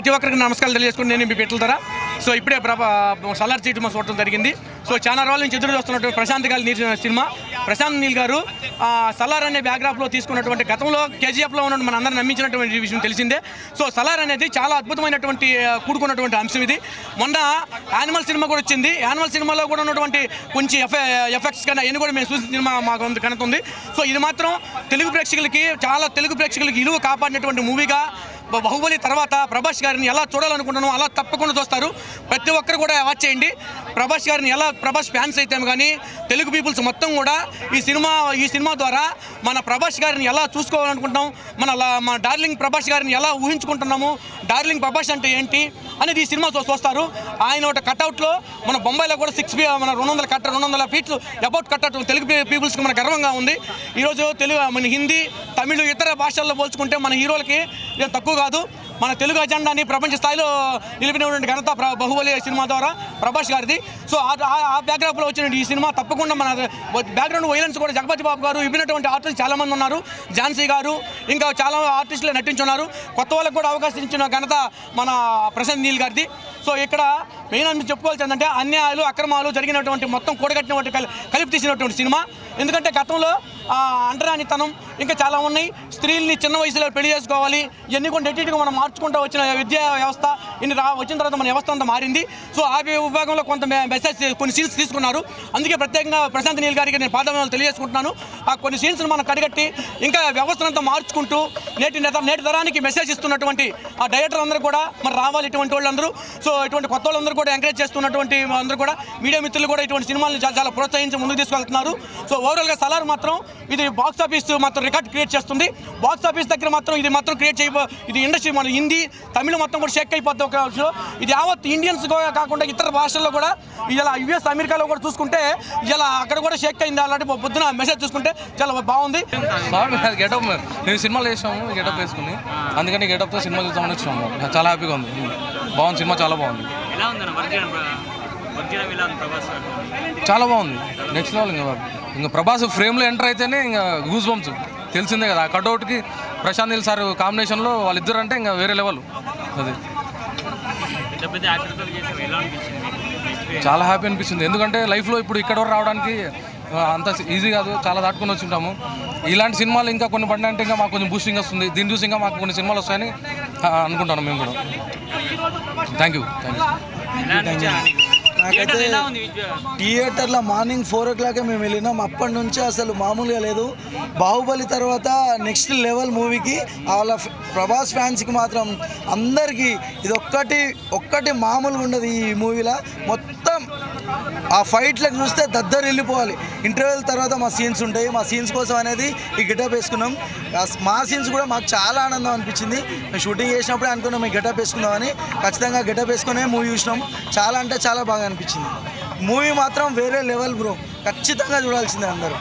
ప్రతి ఒక్కరికి నమస్కారాలు తెలియజేసుకుని నేను మీ పెట్టెల సో ఇప్పుడే సలార్ సీట్ చూడటం జరిగింది. సో చాలా రోజుల నుంచి ఎదురు చూస్తున్నటువంటి ప్రశాంత్ గారి సినిమా. ప్రశాంత్ నీల్ గారు సలార్ అనే బ్యాక్గ్రాఫ్లో తీసుకున్నటువంటి గతంలో కేజీఎఫ్లో ఉన్న మన అందరూ నమ్మించినటువంటి విషయం తెలిసిందే. సో సలార్ అనేది చాలా అద్భుతమైనటువంటి కూడుకున్నటువంటి అంశం ఇది. మొన్న యానిమల్ సినిమా కూడా వచ్చింది. యానిమల్ సినిమాలో కూడా ఉన్నటువంటి కొంచెం ఎఫెక్ట్స్ కన్నా ఎన్ని కూడా మేము చూసిన సినిమా మాకు కనుతుంది. సో ఇది మాత్రం తెలుగు ప్రేక్షకులకి ఇలువ కాపాడినటువంటి మూవీగా బాహుబలి తర్వాత ప్రభాస్ గారిని ఎలా చూడాలనుకుంటున్నామో అలా తప్పకుండా చూస్తారు. ప్రతి ఒక్కరు కూడా వాచ్ చేయండి. ప్రభాస్ గారిని ఎలా ప్రభాస్ ఫ్యాన్స్ అయితే కానీ తెలుగు పీపుల్స్ మొత్తం కూడా ఈ సినిమా ద్వారా మన ప్రభాస్ గారిని ఎలా చూసుకోవాలనుకుంటాం, మన డార్లింగ్ ప్రభాస్ గారిని ఎలా ఊహించుకుంటున్నాము, డార్లింగ్ ప్రభాస్ అంటే ఏంటి అనేది ఈ సినిమా చూస్తారు. ఆయన ఒక కట్అవుట్లో మన బొంబాయిలో కూడా 200 ఫీట్లు అబౌట్ కట్అవుట్ తెలుగు పీపుల్స్కి మన గర్వంగా ఉంది. ఈరోజు మన హిందీ, తమిళ, ఇతర భాషల్లో పోల్చుకుంటే మన హీరోలకి తక్కువ కాదు. మన తెలుగు అజెండాని ప్రపంచ స్థాయిలో నిలిపినటువంటి ఘనత బాహుబలి సినిమా ద్వారా ప్రభాస్ గారిది. సో ఆ బ్యాక్గ్రౌండ్లో వచ్చిన ఈ సినిమా తప్పకుండా మన బ్యాక్గ్రౌండ్ వైలెన్స్ కూడా జగపతి బాబు గారు, విభిన్నటువంటి ఆర్టిస్టులు చాలామంది ఉన్నారు. ఝాన్సీ గారు, ఇంకా చాలా ఆర్టిస్టులు నటించున్నారు. కొత్త వాళ్ళకు కూడా అవకాశం ఇచ్చిన ఘనత మన ప్రశాంత్ నీల్ గారిది. సో ఇక్కడ మెయిన్ అని చెప్పుకోవాల్సి ఏంటంటే అన్యాయాలు, అక్రమాలు జరిగినటువంటి మొత్తం కూడగట్టినటువంటి కలిపి తీసినటువంటి సినిమా. ఎందుకంటే గతంలో అంటరానితనం ఇంకా చాలా ఉన్నాయి. స్త్రీల్ని చిన్న వయసులో పెళ్లి చేసుకోవాలి, ఇవన్నీ కూడా నెట్టిగా మనం మార్చుకుంటూ వచ్చిన విద్యా వ్యవస్థ వచ్చిన తర్వాత మన వ్యవస్థ అంతా మారింది. సో ఆ విభాగంలో కొంత కొన్ని సీన్స్ తీసుకున్నారు. అందుకే ప్రత్యేకంగా ప్రశాంత్ నీల్ గారికి నేను పాదవందనాలు తెలియజేసుకుంటున్నాను. ఆ కొన్ని సీన్స్ను మనం కడిగట్టి ఇంకా వ్యవస్థనంతా మార్చుకుంటూ నేటి తరానికి మెసేజ్ ఇస్తున్నటువంటి ఆ డైరెక్టర్ అందరూ కూడా మరి రావాలి ఇటువంటి వాళ్ళందరూ. సో ఇటువంటి కొత్త వాళ్ళందరూ కూడా ఎంకరేజ్ చేస్తున్నటువంటి అందరూ కూడా మీడియా మిత్రులు కూడా ఇటువంటి సినిమాలను చాలా ప్రోత్సహించి ముందుకు తీసుకెళ్తున్నారు. సో ఓవరాల్గా సలార్ మాత్రం ఇది బాక్స్ ఆఫీస్ మాత్రం రికార్డ్ క్రియేట్ చేస్తుంది. బాక్స్ ఆఫీస్ దగ్గర మాత్రం ఇది మాత్రం ఇది ఇండస్ట్రీ మన హిందీ, తమిళ మొత్తం కూడా షేక్ అయిపోతుంది. ఒక ఇది యావత్ ఇండియన్స్ కాకుండా ఇతర భాషల్లో కూడా ఇలా యుఎస్, అమెరికాలో కూడా చూసుకుంటే ఇలా అక్కడ కూడా షేక్ అయింది. అలాంటి పొద్దున మెసేజ్ చూసుకుంటే చాలా బాగుంది. గెటప్ మేము సినిమాలు వేసాము, గెటప్ వేసుకుని అందుకని గెటప్తో సినిమా చూద్దామని వచ్చాము. చాలా హ్యాపీగా ఉంది. బాగుంది, సినిమా చాలా బాగుంది. చాలా బాగుంది, నెక్స్ట్ లెవెల్. ఇంకా ప్రభాస్ ఫ్రేమ్లో ఎంటర్ అయితేనే ఇంకా గూస్ బంప్స్ తెలిసిందే కదా. ఆ కట్అవుట్కి ప్రశాంత్ నీల్ సార్ కాంబినేషన్లో వాళ్ళిద్దరు అంటే ఇంకా వేరే లెవెల్. అది చాలా హ్యాపీ అనిపించింది. ఎందుకంటే లైఫ్లో ఇప్పుడు ఇక్కడ వరకు రావడానికి అంత ఈజీ కాదు, చాలా దాటుకుని వచ్చి ఉంటాము. ఇలాంటి సినిమాలు ఇంకా కొన్ని పడినంటే ఇంకా మాకు కొంచెం బూస్టింగ్ వస్తుంది. దీన్ని చూసి ఇంకా మాకు కొన్ని సినిమాలు వస్తాయని అనుకుంటాను మేము కూడా. Thank you. నాకైతే థియేటర్లో మార్నింగ్ 4 o'clock మేము వెళ్ళినాం. అప్పటి నుంచి అసలు మామూలుగా లేదు. బాహుబలి తర్వాత నెక్స్ట్ లెవెల్ మూవీకి వాళ్ళ ప్రభాస్ ఫ్యాన్స్కి మాత్రం అందరికీ ఇది ఒక్కటి మామూలుగా ఉండదు. ఈ మూవీలో మొత్తం ఆ ఫైట్లకు చూస్తే దద్దరు వెళ్ళిపోవాలి. ఇంటర్వెల్ తర్వాత మా సీన్స్ ఉంటాయి. మా సీన్స్ కోసం అనేది ఈ గెటప్ వేసుకున్నాం. మా సీన్స్ కూడా మాకు చాలా ఆనందం అనిపించింది. మేము షూటింగ్ చేసినప్పుడే అనుకున్నాం ఈ గెటప్ వేసుకుందామని. ఖచ్చితంగా గెటప్ వేసుకునే మూవీ చూసినాం. చాలా అంటే చాలా బాగా అనిపించింది. మూవీ మాత్రం వేరే లెవెల్ బ్రో, ఖచ్చితంగా చూడాల్సిందే అందరూ.